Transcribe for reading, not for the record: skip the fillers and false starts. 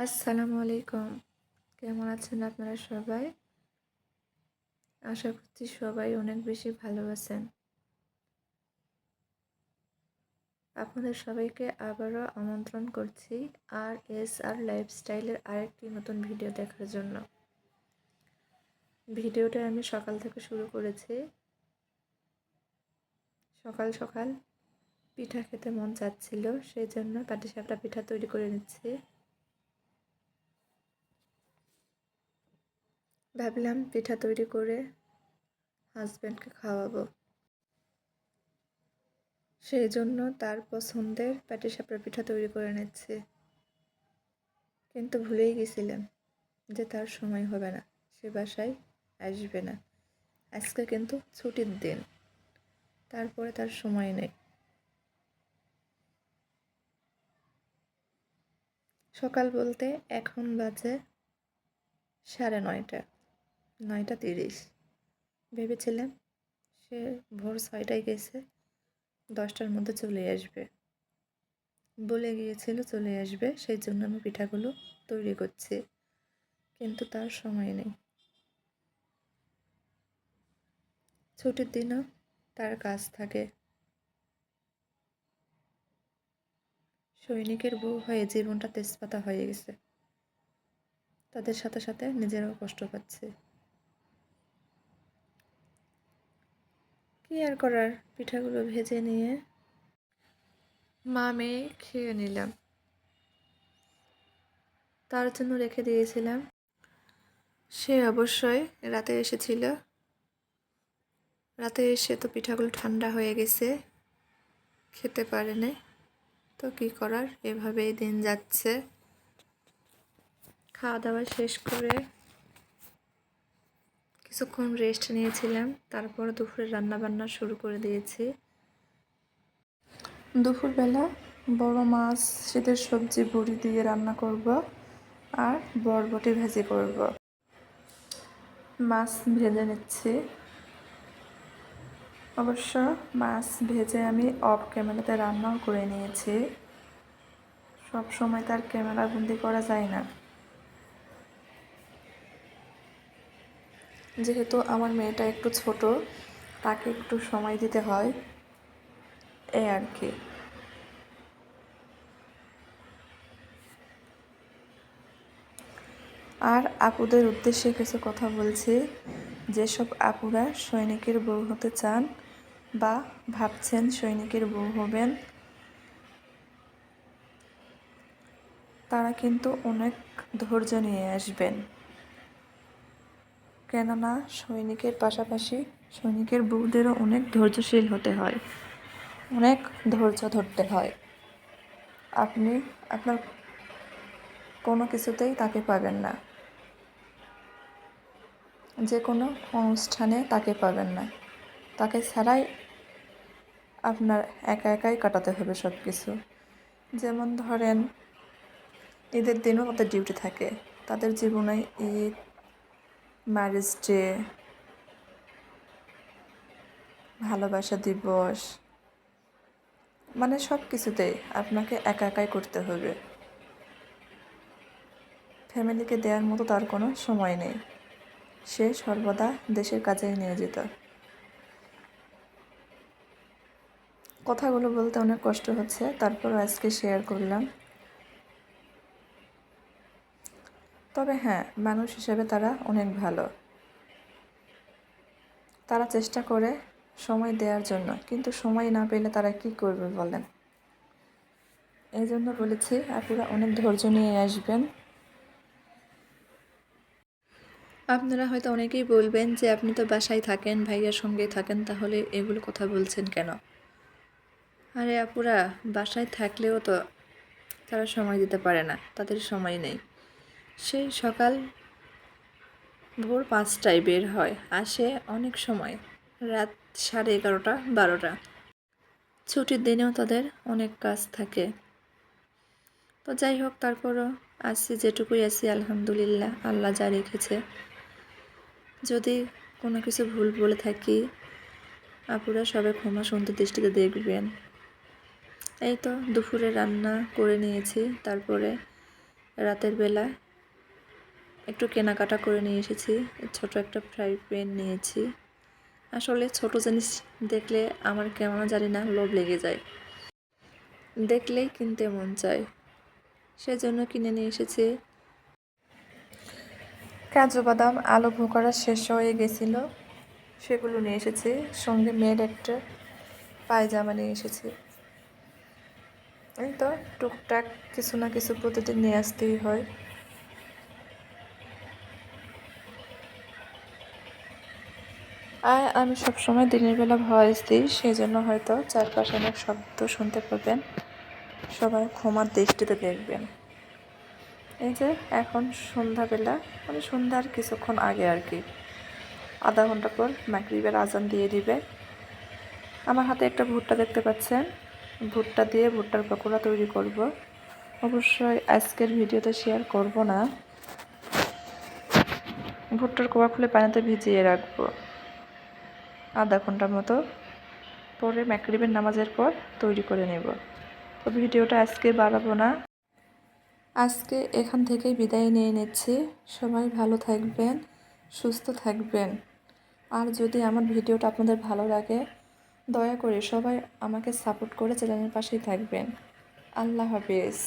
আসসালামু আলাইকুম। কেমন আছেন আপনারা সবাই? আশা করছি সবাই অনেক বেশি ভালো আছেন। আপনাদের সবাইকে আবারও আমন্ত্রণ করছি আর লাইফস্টাইলের আরেকটি নতুন ভিডিও দেখার জন্য। ভিডিওটা আমি সকাল থেকে শুরু করেছি। সকাল সকাল পিঠা খেতে মন চাচ্ছিল, সেই জন্য পাটিসাপটা পিঠা তৈরি করে নিচ্ছি। ভাবলাম পিঠা তৈরি করে হাজব্যান্ডকে খাওয়াবো। সেই জন্য তার পছন্দের পাটিসাপটা পিঠা তৈরি করে নিচ্ছি। কিন্তু ভুলেই গেছিলাম যে তার সময় হবে না, সে বাসায় আসবে না। আজকে কিন্তু ছুটির দিন, তারপরে তার সময় নেই। সকাল বলতে এখন বাজে 9:30, 9:30। ভেবেছিলাম সে ভোর 6টায় গেছে, 10টার মধ্যে চলে আসবে, বলে গিয়েছিল চলে আসবে, সেই জন্য আমি পিঠাগুলো তৈরি করছি। কিন্তু তার সময় নেই। ছুটির দিনও তার কাজ থাকে। সৈনিকের বউ হয়ে জীবনটা তেজপাতা হয়ে গেছে। তাদের সাথে সাথে নিজেরাও কষ্ট পাচ্ছে। কি আর করার, পিঠাগুলো ভেজে নিয়ে মা মেয়ে খেয়ে নিলাম। তার জন্য রেখে দিয়েছিলাম। সে অবশ্যই রাতে এসেছিল। রাতে এসে তো পিঠাগুলো ঠান্ডা হয়ে গেছে, খেতে পারেনি। তো কি করার, এভাবেই দিন যাচ্ছে। খাওয়া দাওয়া শেষ করে কিছুক্ষণ রেস্ট নিয়েছিলাম, তারপর দুপুরে রান্না বান্না শুরু করে দিয়েছি। দুপুরবেলা বড় মাছ, শীতের সবজি বড়ি দিয়ে রান্না করব আর বরবটি ভাজি করব। মাছ ভেজে নিচ্ছি। অবশ্য মাছ ভেজে আমি অফ ক্যামেরাতে রান্নাও করে নিয়েছি। সব সময় তার ক্যামেরা বন্দি করা যায় না, যেহেতু আমার মেয়েটা একটু ছোট, তাকে একটু সময় দিতে হয়, এই আর কি। আর আপুদের উদ্দেশ্যে কিছু কথা বলছি। যেসব আপুরা সৈনিকের বউ হতে চান বা ভাবছেন সৈনিকের বউ হবেন, তারা কিন্তু অনেক ধৈর্য নিয়ে আসবেন। কেননা সৈনিকের পাশাপাশি সৈনিকের বউদেরও অনেক ধৈর্যশীল হতে হয়, অনেক ধৈর্য ধরতে হয়। আপনি আপনার কোনো কিছুতেই তাকে পাবেন না, যে কোনো অনুষ্ঠানে তাকে পাবেন না। তাকে ছাড়াই আপনার একা একাই কাটাতে হবে সব কিছু। যেমন ধরেন, ঈদের দিনও ওদের ডিউটি থাকে। তাদের জীবনে ঈদ, ম্যারেজ ডে, ভালোবাসা দিবস, মানে সব কিছুতেই আপনাকে একা একাই করতে হবে। ফ্যামিলিকে দেওয়ার মতো তার কোনো সময় নেই। সে সর্বদা দেশের কাজেই নিয়োজিত। কথাগুলো বলতে অনেক কষ্ট হচ্ছে, তারপর আজকে শেয়ার করলাম। তবে হ্যাঁ, মানুষ হিসেবে তারা অনেক ভালো। তারা চেষ্টা করে সময় দেওয়ার জন্য, কিন্তু সময় না পেলে তারা কি করবে বলেন। এই জন্য বলেছি আপুরা অনেক ধৈর্য নিয়ে আসবেন। আপনারা হয়তো অনেকেই বলবেন যে আপনি তো বাসায় থাকেন, ভাইয়ার সঙ্গে থাকেন, তাহলে এগুলো কথা বলছেন কেন? আরে আপুরা, বাসায় থাকলেও তো তারা সময় দিতে পারে না, তাদের সময় নেই। সেই সকাল ভোর 5টায় বের হয়, আসে অনেক সময় রাত 11:30, 12টা। ছুটির দিনেও তাদের অনেক কাজ থাকে। তো যাই হোক, তারপরও আসি যেটুকুই আসি, আলহামদুলিল্লাহ, আল্লাহ যা রেখেছে। যদি কোনো কিছু ভুল বলে থাকি, আপুরা সবাই ক্ষমা সুন্দর দৃষ্টিতে দেখবেন। এই তো দুপুরে রান্না করে নিয়েছি, তারপরে রাতের বেলা একটু কেনাকাটা করে নিয়ে এসেছি। ছোট একটা ফ্রাই প্যান নিয়েছি। আসলে ছোট জিনিস দেখলে আমার কেমন জানি না লোভ লেগে যায়, দেখলেই কিনতে মন চায়, সেজন্য কিনে নিয়ে এসেছি। কাজু বাদাম আলু ভোকারা শেষ হয়ে গেছিল, সেগুলো নিয়ে এসেছি। সঙ্গে মেয়ের একটা পায়জামা নিয়ে এসেছি। এই তো টুকটাক কিছু না কিছু প্রতিদিন নিয়ে আসতেই হয়। আর আমি সবসময় দিনের বেলা ভয়েস দিই, সেই জন্য হয়তো চারপাশে অনেক শব্দ শুনতে পাবেন। সবাই ক্ষমার দৃষ্টিতে দেখবেন। এই যে এখন সন্ধ্যাবেলা, মানে সন্ধ্যার কিছুক্ষণ আগে আর কি, আধা ঘন্টা পর মাগরিবের আজান দিয়ে দিবে। আমার হাতে একটা ভুট্টা দেখতে পাচ্ছেন, ভুট্টা দিয়ে ভুট্টার পকোড়া তৈরি করব। অবশ্যই আজকের ভিডিওতে শেয়ার করব না। ভুট্টার কোয়া খুলে পানিতে ভিজিয়ে রাখবো আধা ঘন্টার মতো, পরে মাগরিবের নামাজের পর তৈরি করে নেব। তো ভিডিওটা আজকে বাড়াবো না, আজকে এখান থেকেই বিদায় নিয়ে নিচ্ছি। সবাই ভালো থাকবেন, সুস্থ থাকবেন। আর যদি আমার ভিডিওটা আপনাদের ভালো লাগে, দয়া করে সবাই আমাকে সাপোর্ট করে চ্যানেলের পাশেই থাকবেন। আল্লাহ হাফেজ।